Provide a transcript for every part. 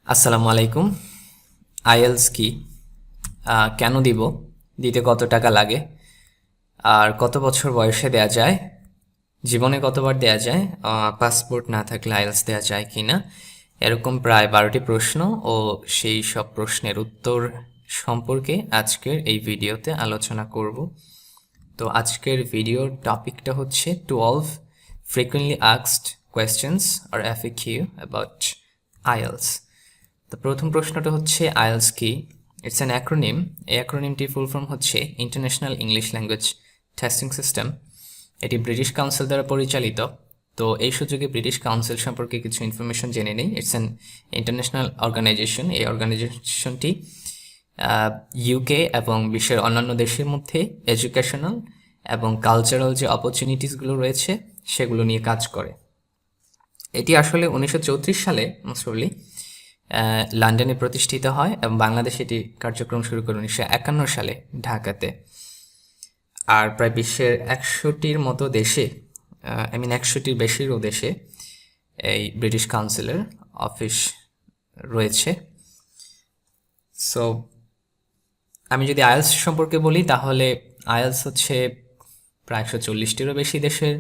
আসসালামু আলাইকুম। আইএলস কি, কেন দিব, দিতে কত টাকা লাগে, আর কত বছর বয়সে দেয়া যায়, জীবনে কতবার দেয়া যায়, পাসপোর্ট না থাকলে আইএলস দেয়া যায় কি না, এরকম প্রায় 12টি প্রশ্ন ও সেই সব প্রশ্নের উত্তর সম্পর্কে আজকের এই ভিডিওতে আলোচনা করব। তো আজকের ভিডিওর টপিকটা হচ্ছে 12 frequently asked questions or FAQ about IELTS। তো প্রথম প্রশ্নটা হচ্ছে আইএলস কি। It's an acronym. এই অ্যাক্রোনিমটির ফুল ফর্ম হচ্ছে international English language testing system. এটি ব্রিটিশ কাউন্সিল দ্বারা পরিচালিত। তো এই সুযোগে ব্রিটিশ কাউন্সিল সম্পর্কে কিছু ইনফরমেশন জেনে নেই। It's an international organization. এই অর্গানাইজেশনটি ইউকে এবং বিশ্বের অন্যান্য দেশের মধ্যে এডুকেশনাল এবং কালচারাল যে অপরচুনিটিসগুলো রয়েছে সেগুলো নিয়ে কাজ করে। এটি আসলে 1934 সালে মোস্টলি লন্ডনে প্রতিষ্ঠিত হয় এবং বাংলাদেশে এটি কার্যক্রম শুরু করে 1951 সালে ঢাকাতে। আর প্রায় বিশ্বের 100টির মতো দেশে, 100টির বেশিরও দেশে এই ব্রিটিশ কাউন্সিলের অফিস রয়েছে। সো আমি যদি আইএলস সম্পর্কে বলি তাহলে আইএলস হচ্ছে প্রায় 140টিরও বেশি দেশের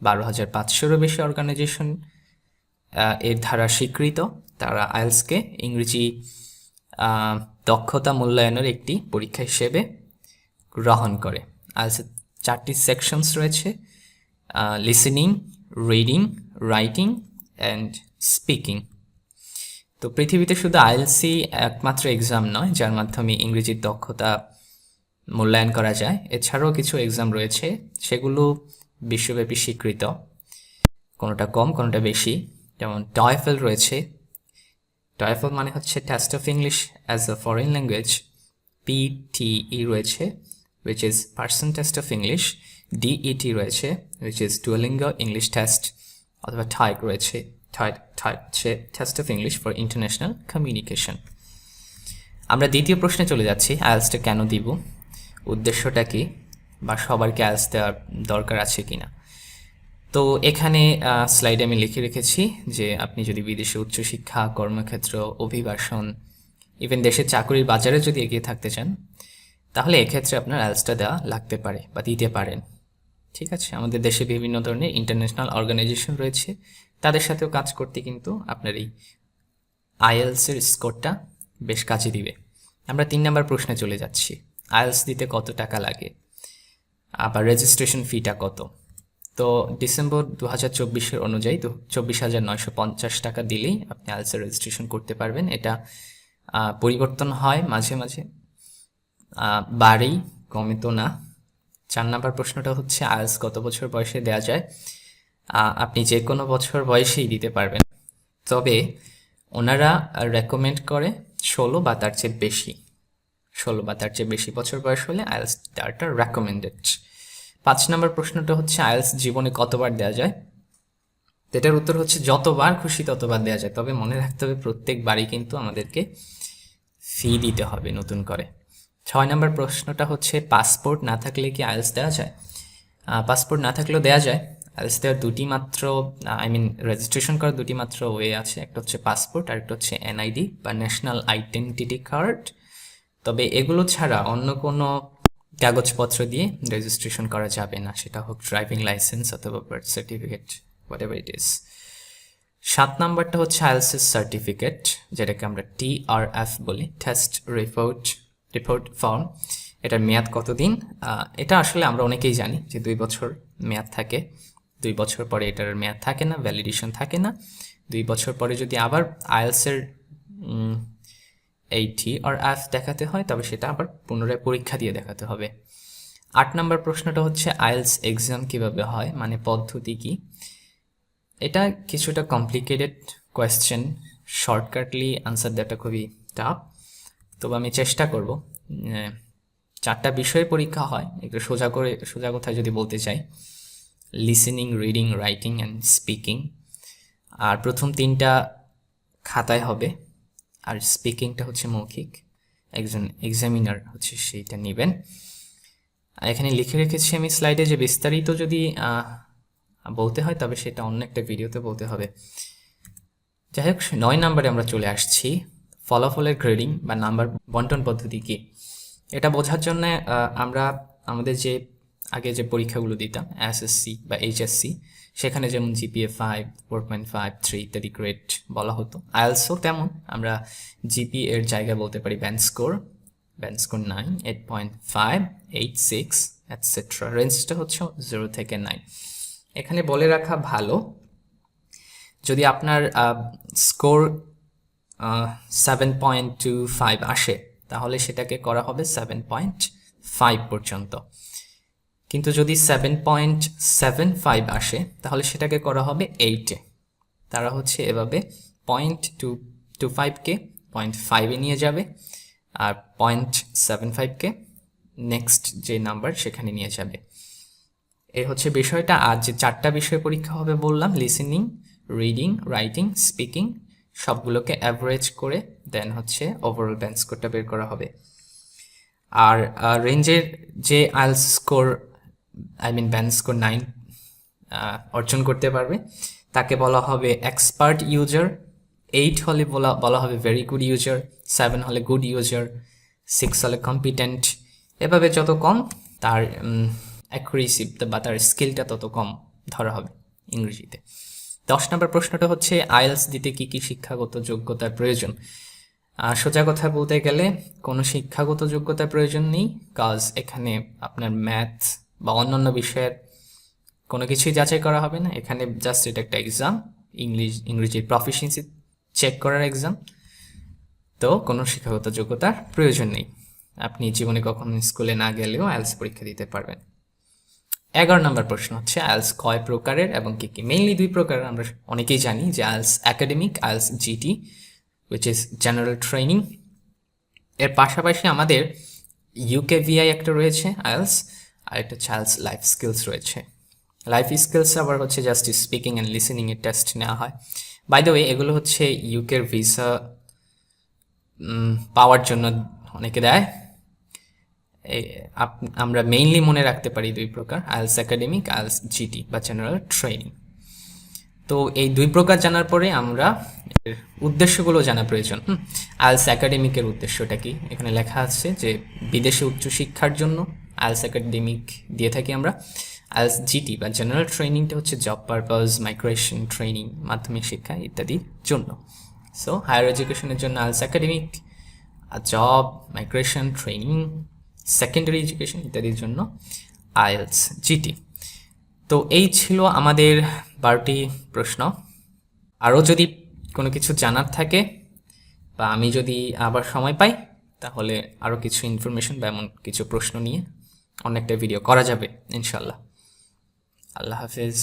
12,500-এরও বেশি অর্গানাইজেশন এর দ্বারা স্বীকৃত। তারা আইএলসকে ইংরেজি দক্ষতা মূল্যায়নের একটি পরীক্ষা হিসেবে গ্রহণ করে। আইএলসের 4টি সেকশনস রয়েছে: listening, reading, writing and speaking. তো পৃথিবীতে শুধু আইএলসই একমাত্র এক্সাম নয় যার মাধ্যমে ইংরেজির দক্ষতা মূল্যায়ন করা যায়। এছাড়াও কিছু এক্সাম রয়েছে, সেগুলো বিশ্বব্যাপী স্বীকৃত, কোনোটা কম কোনোটা বেশি। যেমন টয়েফেল রয়েছে। টয়েফেল মানে হচ্ছে test of English as a foreign language. PTE রয়েছে, which is Pearson test of English. DET রয়েছে, which is Duolingo English test. অথবা ঠাইক রয়েছে। ঠাইক হচ্ছে test of English for international communication. আমরা দ্বিতীয় প্রশ্নে চলে যাচ্ছি, আইএলসটা কেন দিব, উদ্দেশ্যটা কি, বা সবার কি আইএলস দেওয়ার দরকার আছে কিনা। তো এখানে স্লাইডে আমি লিখে রেখেছি যে আপনি যদি বিদেশে উচ্চশিক্ষা, কর্মক্ষেত্র, অভিবাসন, ইভেন দেশের চাকরির বাজারে যদি এগিয়ে থাকতে চান তাহলে এক্ষেত্রে আপনার আইএলসটা দেওয়া লাগতে পারে বা দিতে পারেন। ঠিক আছে, আমাদের দেশে বিভিন্ন ধরনের ইন্টারন্যাশনাল অর্গানাইজেশন রয়েছে, তাদের সাথেও কাজ করতে কিন্তু আপনার এই আইএলসের স্কোরটা বেশ কাজে দিবে। আমরা 3 নম্বর প্রশ্নে চলে যাচ্ছি, আইএলস দিতে কত টাকা লাগে, আবার রেজিস্ট্রেশন ফিটা কত। তো ডিসেম্বর 2024 অনুযায়ী 24,950 টাকা দিলেই আপনি আইএলসের রেজিস্ট্রেশন করতে পারবেন। এটা পরিবর্তন হয় মাঝে মাঝে, বাড়েই, কমে তো না। 4 নম্বর প্রশ্নটা হচ্ছে আইএলস কত বছর বয়সে দেওয়া যায়। আপনি যে কোনো বছর বয়সেই দিতে পারবেন, তবে ওনারা রেকমেন্ড করে 16 বা তার চেয়ে বেশি। 16 বা তার চেয়ে বেশি বছর বয়স হলে আইএলস দেওয়াটা রেকমেন্ডেড। 5 নম্বর প্রশ্নটা হচ্ছে আইএলস জীবনে কতবার দেওয়া যায়। এটার উত্তর হচ্ছে যতবার খুশি ততবার দেওয়া যায়, তবে মনে রাখতে হবে প্রত্যেকবারই কিন্তু আমাদেরকে ফি দিতে হবে নতুন করে। 6 নম্বর প্রশ্নটা হচ্ছে পাসপোর্ট না থাকলে কি আইএলস দেওয়া যায়। পাসপোর্ট না থাকলেও দেওয়া যায়। আইএলস দেওয়ার দুটি মাত্র, রেজিস্ট্রেশন করার দুটি মাত্র ওয়ে আছে, একটা হচ্ছে পাসপোর্ট আর একটা হচ্ছে এনআইডি বা ন্যাশনাল আইডেন্টিটি কার্ড। তবে এগুলো ছাড়া অন্য কোনো কাগজপত্র দিয়ে রেজিস্ট্রেশন করা যাবে না, সেটা হোক ড্রাইভিং লাইসেন্স অথবা birth certificate, what ever it is. 7 নাম্বারটা হচ্ছে আইএলটিএস সার্টিফিকেট, যেটাকে আমরা TRF বলি, টেস্ট রিপোর্ট ফর্ম। এটার মেয়াদ কতদিন? এটা আসলে আমরা অনেকেই জানি যে 2 বছর মেয়াদ থাকে। 2 বছর পরে এটার মেয়াদ থাকে না, ভ্যালিডেশন থাকে না। 2 বছর পরে যদি আবার আইএলটিএসের এই TRF দেখাতে হয় তবে সেটা আবার পুনরায় পরীক্ষা দিয়ে দেখাতে হবে। 8 নম্বর প্রশ্নটা হচ্ছে আইএলটিএস এক্সাম কিভাবে হয়, মানে পদ্ধতি কি। এটা কিছুটা কমপ্লিকেটেড কোয়েশ্চেন, শর্টকাটলি আনসার দেওয়াটা খুবই টাফ, তবে আমি চেষ্টা করব। 4টা বিষয়ে পরীক্ষা হয়, একটু সোজা কথায় যদি বলতে চাই, listening, reading, writing and speaking. আর প্রথম 3টা খাতায় হবে, আর স্পিকিংটা হচ্ছে মৌখিক, একজন এক্সামিনার হচ্ছে সেইটা নেবেন। আর এখানে লিখে রেখেছি আমি স্লাইডে যে বিস্তারিত যদি বলতে হয় তবে সেটা অন্য একটা ভিডিওতে বলতে হবে। যাই হোক, 9 নম্বরে আমরা চলে আসছি, ফলাফলের গ্রেডিং বা নাম্বার বন্টন পদ্ধতি কি, এটা বোঝার জন্য আমরা আমাদের যে আগে যে পরীক্ষাগুলো দিতাম এসএসসি বা এইচএসসি, সেখানে যেমন জিপিএ 5, 4.5, 3 ইত্যাদি গ্রেড বলা হতো। আইএলসও তেমন, আমরা জিপি এর জায়গায় বলতে পারি ব্যান্ড স্কোর 9, 8.5, 8, 6 এটসেট্রা। রেঞ্জটা হচ্ছে 0 থেকে 9। এখানে বলে রাখা ভালো, যদি আপনার স্কোর 7.25 আসে তাহলে সেটাকে করা হবে 7.5 পর্যন্ত, কিন্তু যদি 7.75 আসে তাহলে সেটাকে করা হবে 8-এ। তারা হচ্ছে এভাবে 0.25কে 0.5-এ নিয়ে যাবে আর 0.75কে নেক্সট যে নাম্বার সেখানে নিয়ে যাবে। এই হচ্ছে বিষয়টা। আজ যে 4টা বিষয় পরীক্ষা হবে বললাম, লিসেনিং, রিডিং, রাইটিং, স্পিকিং, সবগুলোকে অ্যাভারেজ করে দেন হচ্ছে ওভারঅল ব্যান্ড স্কোরটা বের করা হবে। আর রেঞ্জের যে আইএলস স্কোর ব্যান্ড স্কোর 9 অর্জন করতে পারবে তাকে বলা হবে এক্সপার্ট ইউজার, 8 হলে বলা হবে ভেরি গুড ইউজার, 7 হলে গুড ইউজার, 6 হলে কম্পিটেন্ট। এভাবে যত কম তার অ্যাকুরেসি বা তার স্কিলটা তত কম ধরা হবে ইংরেজিতে। 10 নম্বর প্রশ্নটা হচ্ছে আইএলস দিতে কি কি শিক্ষাগত যোগ্যতার প্রয়োজন। সোজা কথা বলতে গেলে কোনো শিক্ষাগত যোগ্যতার প্রয়োজন নেই, কাজ এখানে আপনার ম্যাথ বা অন্যান্য বিষয়ের কোনো কিছুই যাচাই করা হবে না। এখানে জাস্ট এটা একটা এক্সাম, ইংরেজির প্রফিসিয়েন্সি চেক করার এক্সাম। তো কোনো শিক্ষাগত যোগ্যতার প্রয়োজন নেই, আপনি জীবনে কখনো স্কুলে না গেলেও আইএলস পরীক্ষা দিতে পারবেন। 11 নম্বর প্রশ্ন হচ্ছে আইএলস কয় প্রকারের এবং কি কি। মেইনলি 2 প্রকারের আমরা অনেকেই জানি, যে IELTS academic, IELTS GT which is general training. এর পাশাপাশি আমাদের ইউকেভিআই একটা রয়েছে আইএলস, আর একটা হচ্ছে আইএলস লাইফ স্কিলস রয়েছে। লাইফ স্কিলস আবার হচ্ছে জাস্ট স্পিকিং অ্যান্ড লিসেনিং এর টেস্ট নেওয়া হয়। বাই দ্য ওয়ে এগুলো হচ্ছে ইউকের ভিসা পাওয়ার জন্য অনেকে দেয়। আমরা মেইনলি মনে রাখতে পারি 2 প্রকার, আইএলস একাডেমিক, আইএলস জিটি বা জেনারেল ট্রেনিং। তো এই 2 প্রকার জানার পরে আমরা এর উদ্দেশ্যগুলো জানা প্রয়োজন। আইএলস একাডেমিকের উদ্দেশ্যটা কি, এখানে লেখা আছে যে বিদেশে উচ্চশিক্ষার জন্য আইএলস একাডেমিক দিয়ে থাকি আমরা। আইএলস জিটি বা জেনারেল ট্রেনিংটা হচ্ছে জব পারপাস, মাইগ্রেশন ট্রেনিং, মাধ্যমিক শিক্ষা ইত্যাদির জন্য। সো হায়ার এডুকেশনের জন্য IELTS academic, job, migration training, secondary education ইত্যাদির জন্য আইএলস জিটি। তো এই ছিল আমাদের 12টি প্রশ্ন। আরও যদি কোনো কিছু জানার থাকে বা আমি যদি আবার সময় পাই তাহলে আরও কিছু ইনফরমেশন বা এমন কিছু প্রশ্ন নিয়ে অনেকটা ভিডিও করা যাবে ইনশাল্লাহ। আল্লাহ হাফেজ।